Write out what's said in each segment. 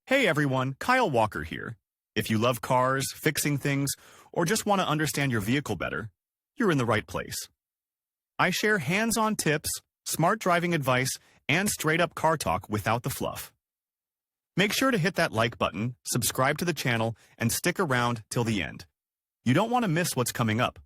Hey everyone, Kyle Walker here. If you love cars, fixing things, or just want to understand your vehicle better, you're in the right place. I share hands-on tips, smart driving advice, and straight-up car talk without the fluff. Make sure to hit that like button, subscribe to the channel, and stick around till the end. You don't want to miss what's coming up.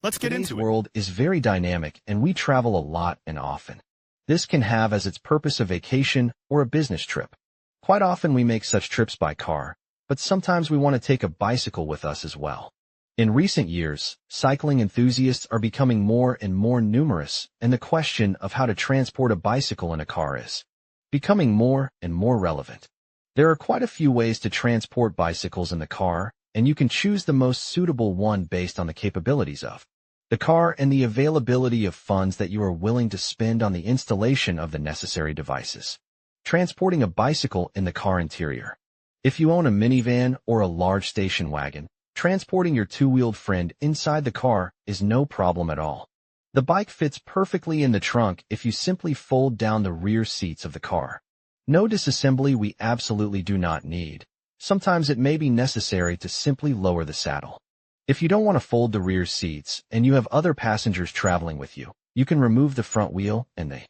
Let's get into it. Today's world is very dynamic and we travel a lot and often. This can have as its purpose a vacation or a business trip. Quite often we make such trips by car, but sometimes we want to take a bicycle with us as well. In recent years, cycling enthusiasts are becoming more and more numerous, and the question of how to transport a bicycle in a car is becoming more and more relevant. There are quite a few ways to transport bicycles in the car, and you can choose the most suitable one based on the capabilities of the car and the availability of funds that you are willing to spend on the installation of the necessary devices. Transporting a bicycle in the car interior. If you own a minivan or a large station wagon, transporting your two-wheeled friend inside the car is no problem at all. The bike fits perfectly in the trunk if you simply fold down the rear seats of the car. No disassembly we absolutely do not need. Sometimes it may be necessary to simply lower the saddle. If you don't want to fold the rear seats and you have other passengers traveling with you, you can remove the front wheel and the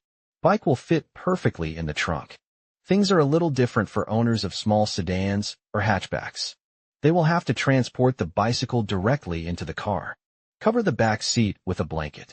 bike will fit perfectly in the trunk. Things are a little different for owners of small sedans or hatchbacks. They will have to transport the bicycle directly into the car. Cover the back seat with a blanket.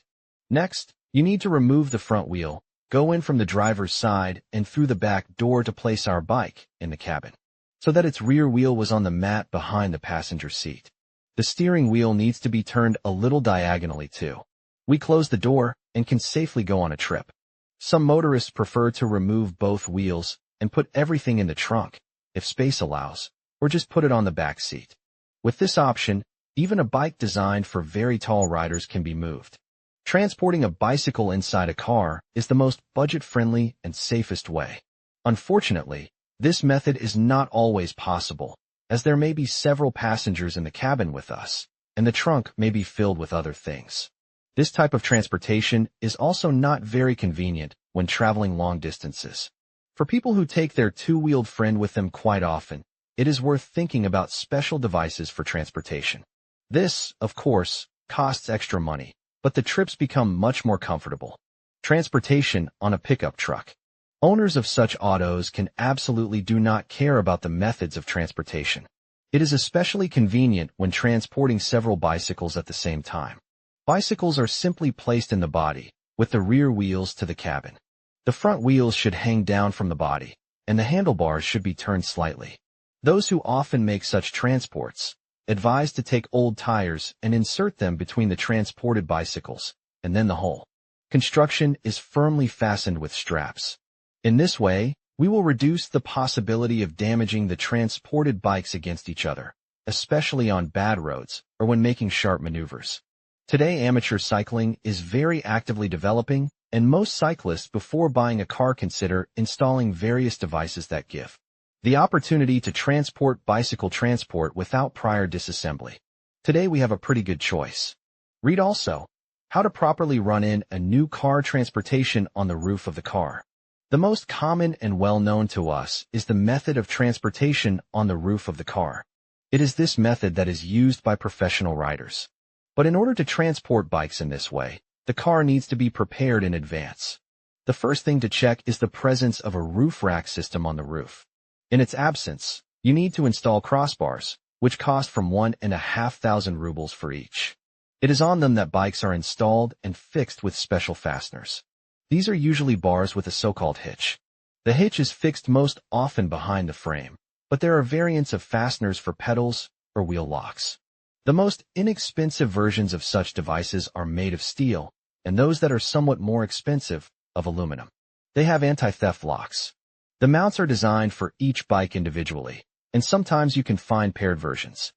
Next, you need to remove the front wheel, go in from the driver's side and through the back door to place our bike in the cabin, so that its rear wheel was on the mat behind the passenger seat. The steering wheel needs to be turned a little diagonally too. We close the door and can safely go on a trip. Some motorists prefer to remove both wheels and put everything in the trunk, if space allows, or just put it on the back seat. With this option, even a bike designed for very tall riders can be moved. Transporting a bicycle inside a car is the most budget-friendly and safest way. Unfortunately, this method is not always possible, as there may be several passengers in the cabin with us, and the trunk may be filled with other things. This type of transportation is also not very convenient when traveling long distances. For people who take their two-wheeled friend with them quite often, it is worth thinking about special devices for transportation. This, of course, costs extra money, but the trips become much more comfortable. Transportation on a pickup truck. Owners of such autos can absolutely do not care about the methods of transportation. It is especially convenient when transporting several bicycles at the same time. Bicycles are simply placed in the body, with the rear wheels to the cabin. The front wheels should hang down from the body, and the handlebars should be turned slightly. Those who often make such transports advise to take old tires and insert them between the transported bicycles, and then the whole construction is firmly fastened with straps. In this way, we will reduce the possibility of damaging the transported bikes against each other, especially on bad roads or when making sharp maneuvers. Today, amateur cycling is very actively developing, and most cyclists before buying a car consider installing various devices that give the opportunity to transport bicycle transport without prior disassembly. Today we have a pretty good choice. Read also, how to properly run in a new car transportation on the roof of the car. The most common and well-known to us is the method of transportation on the roof of the car. It is this method that is used by professional riders. But in order to transport bikes in this way, the car needs to be prepared in advance. The first thing to check is the presence of a roof rack system on the roof. In its absence, you need to install crossbars, which cost from 1,500 rubles for each. It is on them that bikes are installed and fixed with special fasteners. These are usually bars with a so-called hitch. The hitch is fixed most often behind the frame, but there are variants of fasteners for pedals or wheel locks. The most inexpensive versions of such devices are made of steel, and those that are somewhat more expensive, of aluminum. They have anti-theft locks. The mounts are designed for each bike individually, and sometimes you can find paired versions.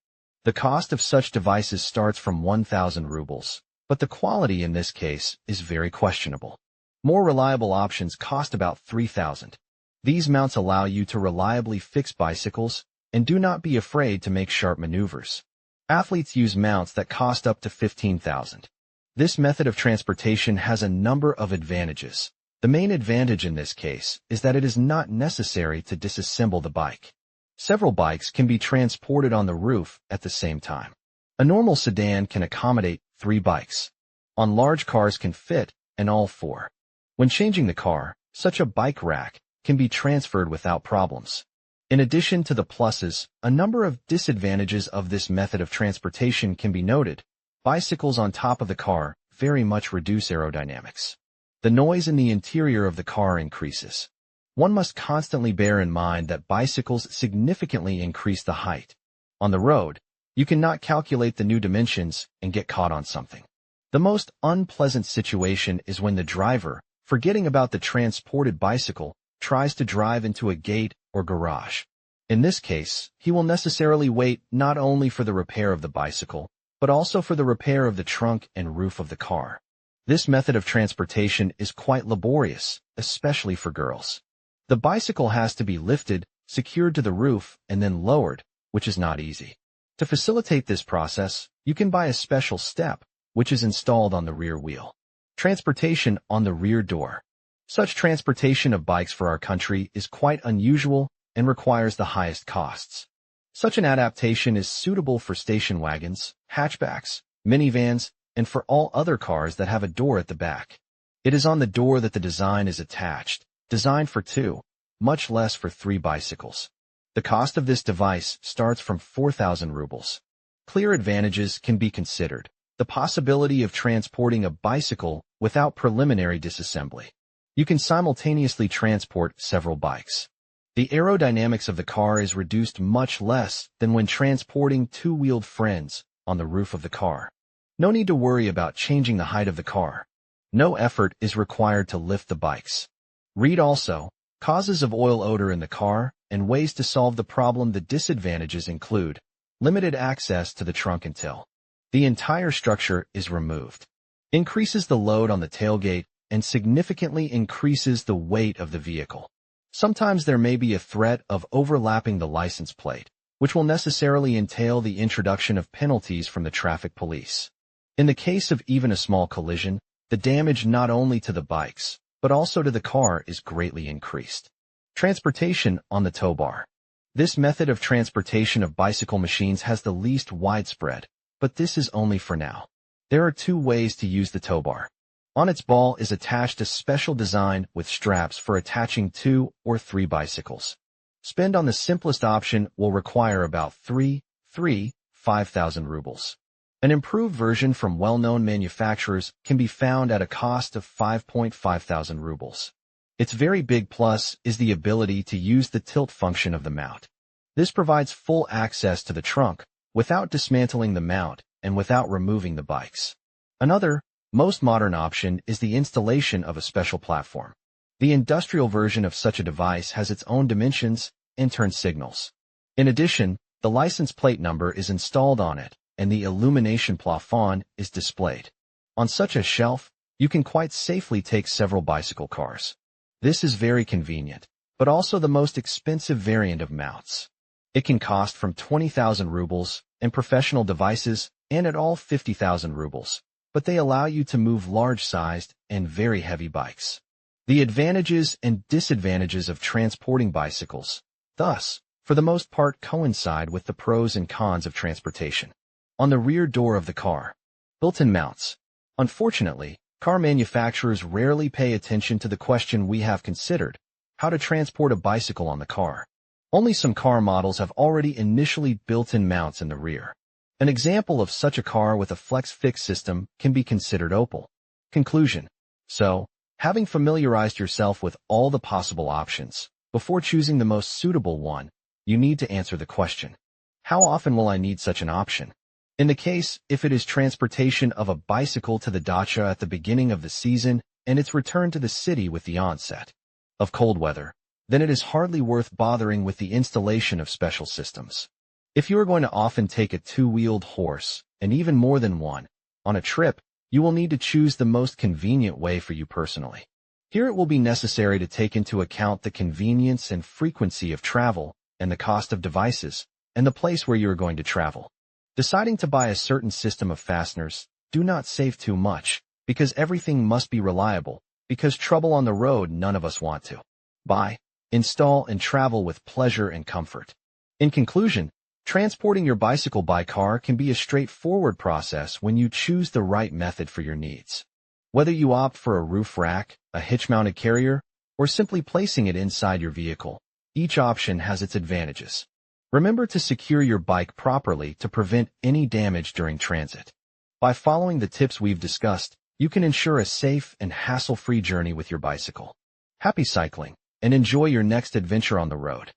The cost of such devices starts from 1,000 rubles, but the quality in this case is very questionable. More reliable options cost about 3,000. These mounts allow you to reliably fix bicycles, and do not be afraid to make sharp maneuvers. Athletes use mounts that cost up to 15,000. This method of transportation has a number of advantages. The main advantage in this case is that it is not necessary to disassemble the bike. Several bikes can be transported on the roof at the same time. A normal sedan can accommodate 3 bikes. On large cars can fit, and all 4. When changing the car, such a bike rack can be transferred without problems. In addition to the pluses, a number of disadvantages of this method of transportation can be noted. Bicycles on top of the car very much reduce aerodynamics. The noise in the interior of the car increases. One must constantly bear in mind that bicycles significantly increase the height. On the road, you cannot calculate the new dimensions and get caught on something. The most unpleasant situation is when the driver, forgetting about the transported bicycle, tries to drive into a gate or garage. In this case, he will necessarily wait not only for the repair of the bicycle, but also for the repair of the trunk and roof of the car. This method of transportation is quite laborious, especially for girls. The bicycle has to be lifted, secured to the roof, and then lowered, which is not easy. To facilitate this process, you can buy a special step, which is installed on the rear wheel. Transportation on the rear door. Such transportation of bikes for our country is quite unusual and requires the highest costs. Such an adaptation is suitable for station wagons, hatchbacks, minivans, and for all other cars that have a door at the back. It is on the door that the design is attached, designed for 2, much less for 3 bicycles. The cost of this device starts from 4,000 rubles. Clear advantages can be considered. The possibility of transporting a bicycle without preliminary disassembly. You can simultaneously transport several bikes. The aerodynamics of the car is reduced much less than when transporting 2-wheeled friends on the roof of the car. No need to worry about changing the height of the car. No effort is required to lift the bikes. Read also, causes of oil odor in the car and ways to solve the problem. The disadvantages include limited access to the trunk until the entire structure is removed, increases the load on the tailgate, and significantly increases the weight of the vehicle. Sometimes there may be a threat of overlapping the license plate, which will necessarily entail the introduction of penalties from the traffic police. In the case of even a small collision, the damage not only to the bikes, but also to the car is greatly increased. Transportation on the tow bar. This method of transportation of bicycle machines has the least widespread, but this is only for now. There are 2 ways to use the tow bar. On its ball is attached a special design with straps for attaching 2 or 3 bicycles. Spend on the simplest option will require about 5,000 rubles. An improved version from well-known manufacturers can be found at a cost of 5,500 rubles. Its very big plus is the ability to use the tilt function of the mount. This provides full access to the trunk without dismantling the mount and without removing the bikes. Another, most modern option is the installation of a special platform. The industrial version of such a device has its own dimensions and turn signals. In addition, the license plate number is installed on it, and the illumination plafond is displayed. On such a shelf, you can quite safely take several bicycle cars. This is very convenient, but also the most expensive variant of mounts. It can cost from 20,000 rubles, and professional devices, and at all 50,000 rubles, but they allow you to move large-sized and very heavy bikes. The advantages and disadvantages of transporting bicycles, thus, for the most part coincide with the pros and cons of transportation. On the rear door of the car. Built-in mounts. Unfortunately, car manufacturers rarely pay attention to the question we have considered, how to transport a bicycle on the car. Only some car models have already initially built-in mounts in the rear. An example of such a car with a flex-fix system can be considered Opel. Conclusion. So, having familiarized yourself with all the possible options, before choosing the most suitable one, you need to answer the question, how often will I need such an option? In the case, if it is transportation of a bicycle to the dacha at the beginning of the season and its return to the city with the onset of cold weather, then it is hardly worth bothering with the installation of special systems. If you are going to often take a 2-wheeled horse, and even more than one, on a trip, you will need to choose the most convenient way for you personally. Here it will be necessary to take into account the convenience and frequency of travel, and the cost of devices, and the place where you are going to travel. Deciding to buy a certain system of fasteners, do not save too much, because everything must be reliable, because trouble on the road none of us want to. Buy, install, and travel with pleasure and comfort. In conclusion, transporting your bicycle by car can be a straightforward process when you choose the right method for your needs. Whether you opt for a roof rack, a hitch-mounted carrier, or simply placing it inside your vehicle, each option has its advantages. Remember to secure your bike properly to prevent any damage during transit. By following the tips we've discussed, you can ensure a safe and hassle-free journey with your bicycle. Happy cycling, and enjoy your next adventure on the road.